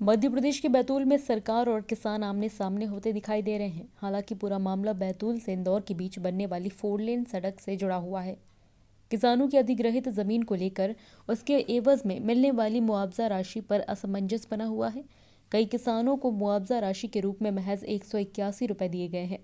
मध्य प्रदेश के बैतूल में सरकार और किसान आमने सामने होते दिखाई दे रहे हैं। हालांकि पूरा मामला बैतूल से इंदौर के बीच बनने वाली 4 लेन सड़क से जुड़ा हुआ है। किसानों की अधिग्रहित जमीन को लेकर उसके एवज में मिलने वाली मुआवजा राशि पर असमंजस बना हुआ है। कई किसानों को मुआवजा राशि के रूप में महज 181 रुपए दिए गए हैं।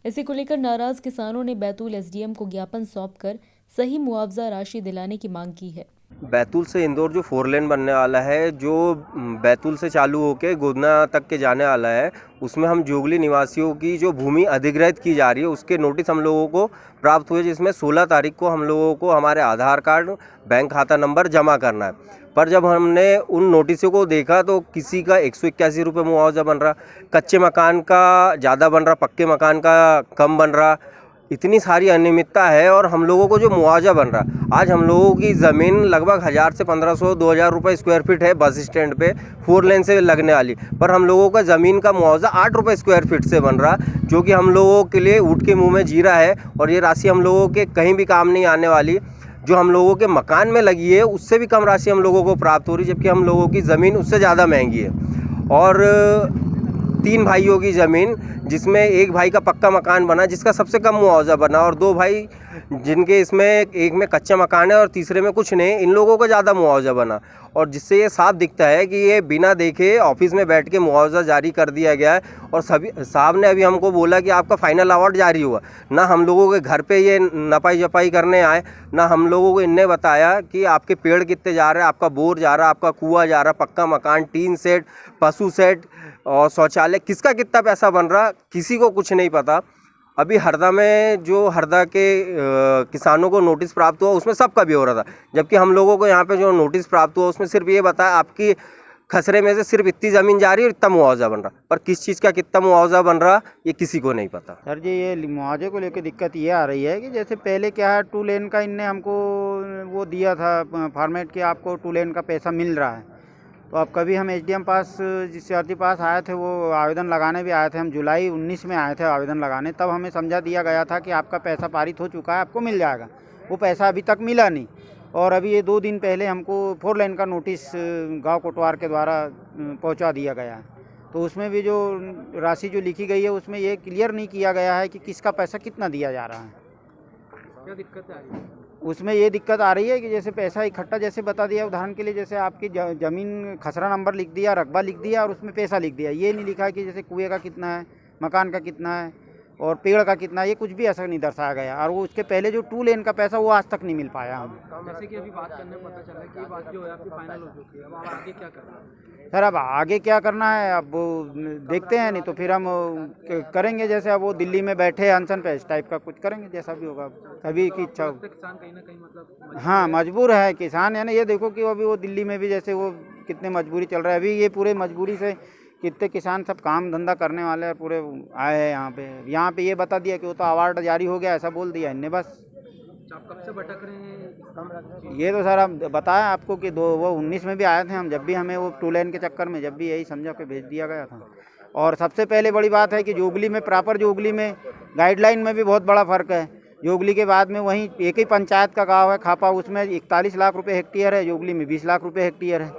इसी को लेकर नाराज किसानों ने बैतूल एसडीएम को ज्ञापन सौंपकर सही मुआवजा राशि दिलाने की मांग की है। बैतूल से इंदौर जो 4 लेन बनने वाला है, जो बैतूल से चालू होके गोदना तक के जाने वाला है, उसमें हम जोगली निवासियों की जो भूमि अधिग्रहित की जा रही है उसके नोटिस हम लोगों को प्राप्त हुए, जिसमें 16 तारीख को हम लोगों को हमारे आधार कार्ड, बैंक खाता नंबर जमा करना है। पर जब हमने उन नोटिसों को देखा तो किसी का 181 रुपये मुआवजा बन रहा, कच्चे मकान का ज़्यादा बन रहा, पक्के मकान का कम बन रहा। इतनी सारी अनियमितता है और हम लोगों को जो मुआवजा बन रहा, आज हम लोगों की ज़मीन लगभग 1000 से 1500 2000 रुपये स्क्वायर फीट है बस स्टैंड पे 4 लेन से लगने वाली, पर हम लोगों का ज़मीन का मुआवजा 8 रुपये स्क्वायर फीट से बन रहा, जो कि हम लोगों के लिए ऊँट के मुँह में जीरा है। और ये राशि हम लोगों के कहीं भी काम नहीं आने वाली। जो हम लोगों के मकान में लगी है उससे भी कम राशि हम लोगों को प्राप्त हो रही, जबकि हम लोगों की ज़मीन उससे ज़्यादा महंगी है। और 3 भाइयों की ज़मीन, जिसमें एक भाई का पक्का मकान बना जिसका सबसे कम मुआवजा बना, और 2 भाई जिनके इसमें एक में कच्चा मकान है और तीसरे में कुछ नहीं, इन लोगों को ज़्यादा मुआवजा बना। और जिससे ये साफ दिखता है कि ये बिना देखे ऑफिस में बैठ के मुआवजा जारी कर दिया गया है। और सभी साहब ने अभी हमको बोला कि आपका फाइनल अवार्ड जारी हुआ, ना हम लोगों के घर पे ये नपाई जपाई करने आए, ना हम लोगों को इनने बताया कि आपके पेड़ कितने जा रहे हैं, आपका बोर जा रहा, आपका कुआं जा रहा, पक्का मकान, टीन सेट, पशु सेट और शौचालय किसका कितना पैसा बन रहा, किसी को कुछ नहीं पता। अभी हरदा में जो हरदा के किसानों को नोटिस प्राप्त हुआ उसमें सबका भी हो रहा था, जबकि हम लोगों को यहाँ पे जो नोटिस प्राप्त हुआ उसमें सिर्फ ये बताया आपकी खसरे में से सिर्फ इतनी ज़मीन जा रही है और इतना मुआवजा बन रहा, पर किस चीज़ का कितना मुआवजा बन रहा ये किसी को नहीं पता। सर जी, ये मुआवजे को लेकर दिक्कत ये आ रही है कि जैसे पहले क्या है, 2 लेन का इनने हमको वो दिया था फॉर्मेट कि आपको 2 लेन का पैसा मिल रहा है। तो अब कभी हम एसडीएम पास जिस सीआरटी पास आए थे, वो आवेदन लगाने भी आए थे, हम जुलाई 19 में आए थे आवेदन लगाने, तब हमें समझा दिया गया था कि आपका पैसा पारित हो चुका है, आपको मिल जाएगा। वो पैसा अभी तक मिला नहीं। और अभी ये 2 दिन पहले हमको 4 लेन का नोटिस गांव कोटवार के द्वारा पहुंचा दिया गया है। तो उसमें भी जो राशि जो लिखी गई है उसमें ये क्लियर नहीं किया गया है कि किसका पैसा कितना दिया जा रहा है। क्या दिक्कत आ रही है? उसमें ये दिक्कत आ रही है कि जैसे पैसा इकट्ठा जैसे बता दिया, उदाहरण के लिए जैसे आपकी ज़मीन खसरा नंबर लिख दिया, रकबा लिख दिया और उसमें पैसा लिख दिया, ये नहीं लिखा कि जैसे कुएं का कितना है, मकान का कितना है और पेड़ का कितना है, ये कुछ भी ऐसा नहीं दर्शाया गया। और वो उसके पहले जो 2 लेन का पैसा वो आज तक नहीं मिल पाया हमें। जैसे कि अभी बात करने में पता चला कि ये बात जो है आपकी फाइनल हो चुकी है, अब आप आगे क्या करना है? सर, अब आगे क्या करना है अब देखते हैं, नहीं तो फिर हम करेंगे जैसे अब वो दिल्ली में बैठे अनशन पे, इस टाइप का कुछ करेंगे जैसा भी होगा, सभी की इच्छा होगी। किसान कहीं ना कहीं मतलब हाँ, मजबूर है किसान, है ना। ये देखो कि अभी वो दिल्ली में भी जैसे वो कितने मजबूरी चल रहा है, अभी ये पूरे मजबूरी से कितने किसान सब काम धंधा करने वाले हैं पूरे आए हैं यहाँ पे ये बता दिया कि वो तो अवार्ड जारी हो गया, ऐसा बोल दिया इनने बस। आप कब से भटक रहे हैं? ये तो सर हम बताया आपको कि वो 19 में भी आए थे हम, जब भी हमें वो 2 लेन के चक्कर में जब भी यही समझा के भेज दिया गया था। और सबसे पहले बड़ी बात है कि जोगली में प्रॉपर जोगली में गाइडलाइन में भी बहुत बड़ा फ़र्क है। जोगली के बाद में वहीं एक ही पंचायत का गाँव है खापा, उसमें 41 लाख रुपये हेक्टेयर है, जोगली में 20 लाख रुपये हेक्टेयर है,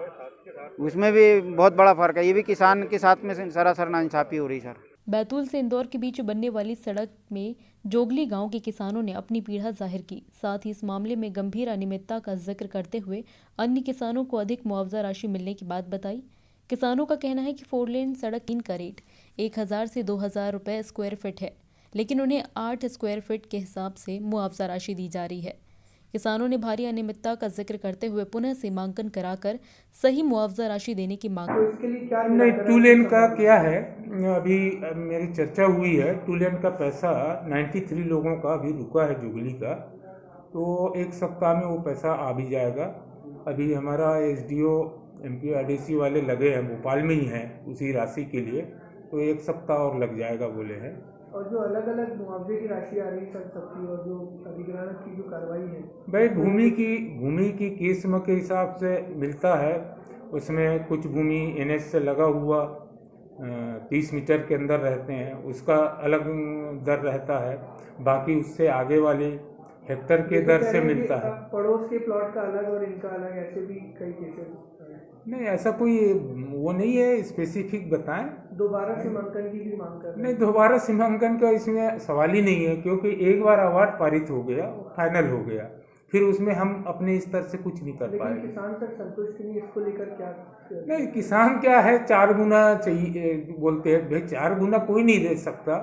उसमें भी बहुत बड़ा फ़र्क है। ये भी किसान के साथ में सरासर नाइंसाफ़ी हो रही सर। बैतूल से इंदौर के बीच बनने वाली सड़क में जोगली गांव के किसानों ने अपनी पीड़ा जाहिर की। साथ ही इस मामले में गंभीर अनियमितता का जिक्र करते हुए अन्य किसानों को अधिक मुआवजा राशि मिलने की बात बताई। किसानों का कहना है कि 4 लेन सड़क 3 का रेट 1000 से 2000 रुपये स्क्वायर फीट है, लेकिन उन्हें 8 स्क्वायर फीट के हिसाब से मुआवजा राशि दी जा रही है। किसानों ने भारी अनियमितता का जिक्र करते हुए पुनः सीमांकन कराकर सही मुआवजा राशि देने की मांग। नहीं, 2 लेन का क्या है, अभी मेरी चर्चा हुई है, 2 लेन का पैसा 93 लोगों का अभी रुका है जुगली का, तो 1 सप्ताह में वो पैसा आ भी जाएगा। अभी हमारा एसडीओ एमपीआरडीसी वाले लगे हैं, भोपाल में ही हैं उसी राशि के लिए, तो 1 सप्ताह और लग जाएगा बोले हैं। और जो अलग अलग मुआवजे की राशि आ रही है सर सबकी, और जो अधिग्रहण की जो कार्रवाई है भाई भूमि की किस्म के हिसाब से मिलता है। उसमें कुछ भूमि एनएच से लगा हुआ 30 मीटर के अंदर रहते हैं, उसका अलग दर रहता है, बाकी उससे आगे वाली हेक्टर के दर से मिलता है। पड़ोस के प्लॉट का अलग और इनका अलग, ऐसे भी कई केसेस। नहीं, ऐसा कोई वो नहीं है स्पेसिफिक बताएं। दोबारा सीमांकन की भी मांग कर रहे हैं। नहीं, दोबारा सीमांकन का इसमें सवाल ही नहीं है, क्योंकि एक बार अवार्ड पारित हो गया, फाइनल हो गया, फिर उसमें हम अपने स्तर से कुछ नहीं कर लेकिन पाएंगे। किसान सर संतुष्ट नहीं, इसको लेकर क्या? नहीं, किसान क्या है, 4 गुना चाहिए बोलते हैं। भाई 4 गुना कोई नहीं दे सकता।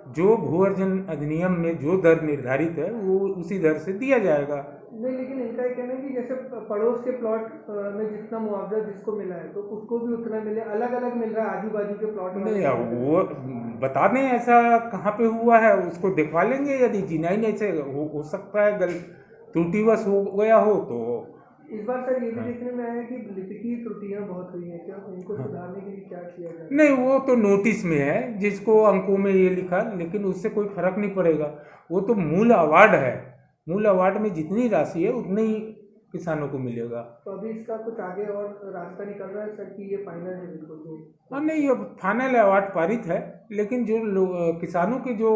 जो भू अर्जन अधिनियम में जो दर निर्धारित है वो उसी दर से दिया जाएगा। नहीं, लेकिन इनका ये कहना है कि जैसे पड़ोस के प्लॉट में जितना मुआवजा जिसको मिला है तो उसको भी उतना मिले, अलग अलग मिल रहा है आजू बाजू के प्लॉट में। नहीं, अब वो बता दें ऐसा कहाँ पे हुआ है, उसको दिखवा लेंगे। यदि जिनाई नहीं से हो सकता है त्रुटिवश हो गया हो तो। इस बार सर ये भी देखने में आया कि लिपिकीय त्रुटियां बहुत हुई हैं, क्या इनको सुधारने के लिए क्या किया जाए? नहीं, वो तो नोटिस में है जिसको अंकों में ये लिखा, लेकिन उससे कोई फर्क नहीं पड़ेगा। वो तो मूल अवार्ड है, मूल अवार्ड में जितनी राशि है उतनी ही किसानों को मिलेगा। तो अभी इसका कुछ आगे और रास्ता निकल रहा है सर कि ये फाइनल है बिल्कुल? जो हाँ, नहीं, अब फाइनल अवार्ड पारित है, लेकिन जो किसानों की जो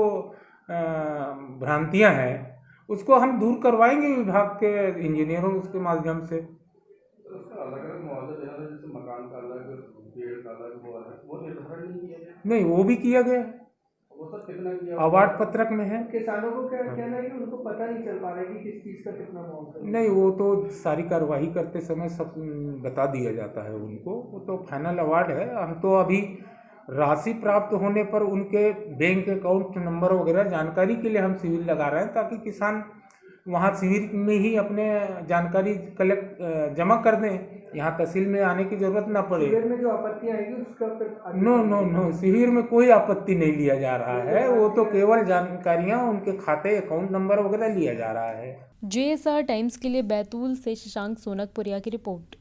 भ्रांतियां हैं उसको हम दूर करवाएंगे विभाग के इंजीनियरों के माध्यम से। उसका अलग अलग मुआवजा देना था, जैसे मकान का अलग, पेड़ का अलग, वो निर्धारण नहीं किया गया। नहीं, वो भी किया गया है, वो सब कितना किया? अवार्ड पत्रक में है। किसानों को क्या कहना है कि उनको पता नहीं चल पा रहा है कि किस चीज़ का कितना मुआवजा है। नहीं, वो तो सारी कार्यवाही करते समय सब बता दिया जाता है उनको। वो तो फाइनल अवार्ड है। हम तो अभी राशि प्राप्त होने पर उनके बैंक अकाउंट नंबर वगैरह जानकारी के लिए हम शिविर लगा रहे हैं, ताकि किसान वहाँ शिविर में ही अपने जानकारी जमा कर दें, यहाँ तहसील में आने की जरूरत ना पड़े। शिविर में जो आपत्तियां आएगी उसका फिर नो, शिविर में कोई आपत्ति नहीं लिया जा रहा है। वो तो केवल जानकारियाँ, उनके खाते अकाउंट नंबर वगैरह लिया जा रहा है। JSR टाइम्स के लिए बैतूल से शशांक सोनकपुरिया की रिपोर्ट।